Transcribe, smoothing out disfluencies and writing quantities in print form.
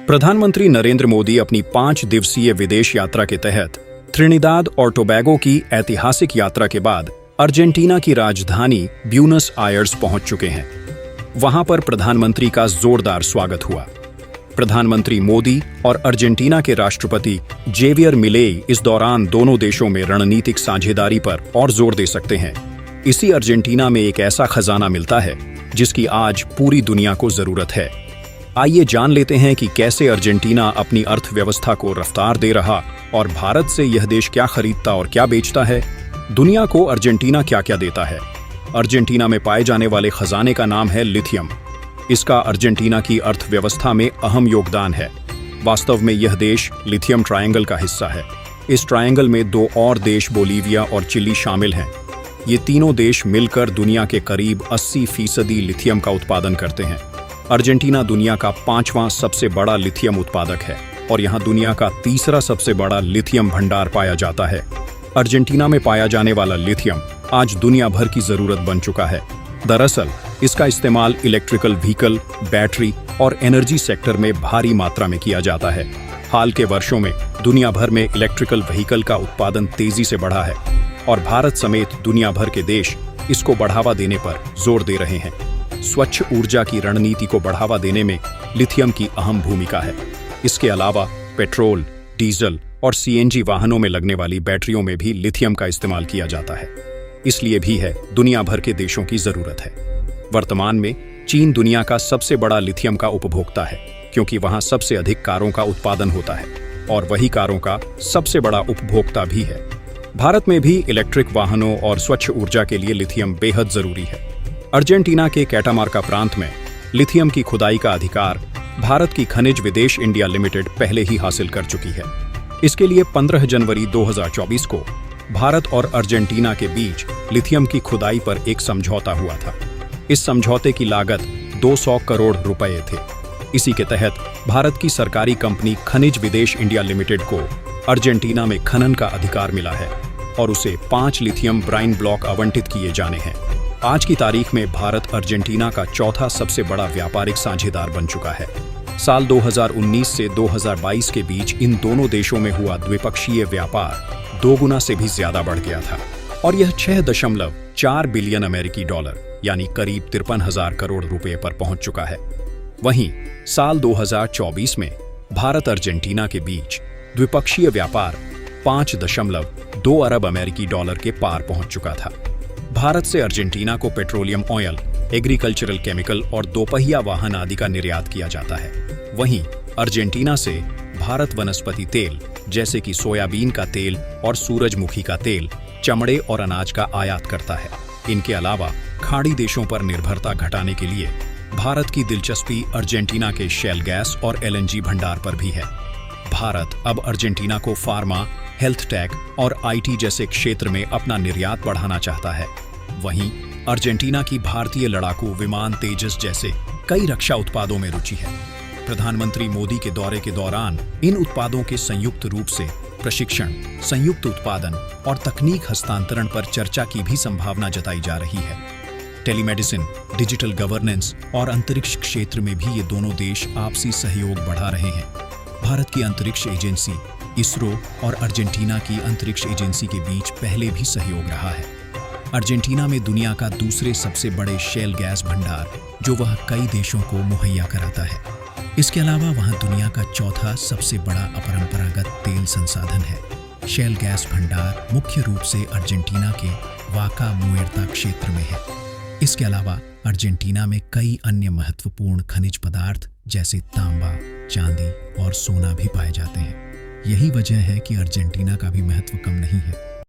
प्रधानमंत्री नरेंद्र मोदी अपनी 5 दिवसीय विदेश यात्रा के तहत त्रिनिदाद और टोबैगो की ऐतिहासिक यात्रा के बाद अर्जेंटीना की राजधानी ब्यूनस आयर्स पहुंच चुके हैं। वहां पर प्रधानमंत्री का जोरदार स्वागत हुआ। प्रधानमंत्री मोदी और अर्जेंटीना के राष्ट्रपति जेवियर मिलेई इस दौरान दोनों देशों में रणनीतिक साझेदारी पर और जोर दे सकते हैं। इसी अर्जेंटीना में एक ऐसा खजाना मिलता है जिसकी आज पूरी दुनिया को जरूरत है। आइए जान लेते हैं कि कैसे अर्जेंटीना अपनी अर्थव्यवस्था को रफ्तार दे रहा और भारत से यह देश क्या खरीदता और क्या बेचता है। दुनिया को अर्जेंटीना क्या क्या देता है। अर्जेंटीना में पाए जाने वाले खजाने का नाम है लिथियम। इसका अर्जेंटीना की अर्थव्यवस्था में अहम योगदान है। वास्तव में यह देश लिथियम ट्रायंगल का हिस्सा है। इस ट्रायंगल में 2 और देश बोलीविया और चिली शामिल हैं। ये तीनों देश मिलकर दुनिया के करीब 80% लिथियम का उत्पादन करते हैं। अर्जेंटीना दुनिया का 5वां सबसे बड़ा लिथियम उत्पादक है और यहाँ दुनिया का 3रा सबसे बड़ा लिथियम भंडार पाया जाता है। अर्जेंटीना में पाया जाने वाला लिथियम आज दुनिया भर की जरूरत बन चुका है। दरअसल इसका इस्तेमाल इलेक्ट्रिकल व्हीकल, बैटरी और एनर्जी सेक्टर में भारी मात्रा में किया जाता है। हाल के वर्षों में दुनिया भर में इलेक्ट्रिकल व्हीकल का उत्पादन तेजी से बढ़ा है और भारत समेत दुनिया भर के देश इसको बढ़ावा देने पर जोर दे रहे हैं। स्वच्छ ऊर्जा की रणनीति को बढ़ावा देने में लिथियम की अहम भूमिका है। इसके अलावा पेट्रोल, डीजल और सीएनजी वाहनों में लगने वाली बैटरियों में भी लिथियम का इस्तेमाल किया जाता है। इसलिए भी है दुनिया भर के देशों की जरूरत है। वर्तमान में चीन दुनिया का सबसे बड़ा लिथियम का उपभोक्ता है क्योंकि वहां सबसे अधिक कारों का उत्पादन होता है और वही कारों का सबसे बड़ा उपभोक्ता भी है। भारत में भी इलेक्ट्रिक वाहनों और स्वच्छ ऊर्जा के लिए लिथियम बेहद जरूरी है। अर्जेंटीना के कैटामार्का प्रांत में लिथियम की खुदाई का अधिकार भारत की खनिज विदेश इंडिया लिमिटेड पहले ही हासिल कर चुकी है। इसके लिए 15 जनवरी 2024 को भारत और अर्जेंटीना के बीच लिथियम की खुदाई पर एक समझौता हुआ था। इस समझौते की लागत 200 करोड़ रुपए थे। इसी के तहत भारत की सरकारी कंपनी खनिज विदेश इंडिया लिमिटेड को अर्जेंटीना में खनन का अधिकार मिला है और उसे 5 लिथियम ब्राइन ब्लॉक आवंटित किए जाने हैं। आज की तारीख में भारत अर्जेंटीना का 4था सबसे बड़ा व्यापारिक साझेदार बन चुका है। साल 2019 से 2022 के बीच इन दोनों देशों में हुआ द्विपक्षीय व्यापार 2 गुना से भी ज्यादा बढ़ गया था और यह 6.4 बिलियन अमेरिकी डॉलर यानी करीब 53,000 करोड़ रुपए पर पहुंच चुका है। वहीं साल 2024 में भारत अर्जेंटीना के बीच द्विपक्षीय व्यापार 5.2 अरब अमेरिकी डॉलर के पार पहुंच चुका था। भारत से अर्जेंटीना को पेट्रोलियम ऑयल, एग्रीकल्चरल केमिकल और दोपहिया वाहन आदि का निर्यात किया जाता है। वहीं अर्जेंटीना से भारत वनस्पति तेल जैसे कि सोयाबीन का तेल और सूरजमुखी का तेल, चमड़े और अनाज का आयात करता है। इनके अलावा खाड़ी देशों पर निर्भरता घटाने के लिए भारत की दिलचस्पी अर्जेंटीना के शेल गैस और एलएनजी भंडार पर भी है। भारत अब अर्जेंटीना को फार्मा, हेल्थ टेक और आईटी जैसे क्षेत्र में अपना निर्यात बढ़ाना चाहता है। वहीं अर्जेंटीना की भारतीय लड़ाकू विमान तेजस जैसे कई रक्षा उत्पादों में रुचि है। प्रधानमंत्री मोदी के दौरे के दौरान इन उत्पादों के संयुक्त रूप से प्रशिक्षण, संयुक्त उत्पादन और तकनीक हस्तांतरण पर चर्चा की भी संभावना जताई जा रही है। टेलीमेडिसिन, डिजिटल गवर्नेंस और अंतरिक्ष क्षेत्र में भी ये दोनों देश आपसी सहयोग बढ़ा रहे हैं। भारत की अंतरिक्ष एजेंसी इसरो और अर्जेंटीना की अंतरिक्ष एजेंसी के बीच पहले भी सहयोग रहा है। अर्जेंटीना में दुनिया का दूसरे सबसे बड़े शेल गैस भंडार जो वह कई देशों को मुहैया कराता है। इसके अलावा वहाँ दुनिया का 4था सबसे बड़ा अपरंपरागत तेल संसाधन है। शेल गैस भंडार मुख्य रूप से अर्जेंटीना के वाका मुएर्ता क्षेत्र में है। इसके अलावा अर्जेंटीना में कई अन्य महत्वपूर्ण खनिज पदार्थ जैसे तांबा, चांदी और सोना भी पाए जाते हैं। यही वजह है कि अर्जेंटीना का भी महत्व कम नहीं है।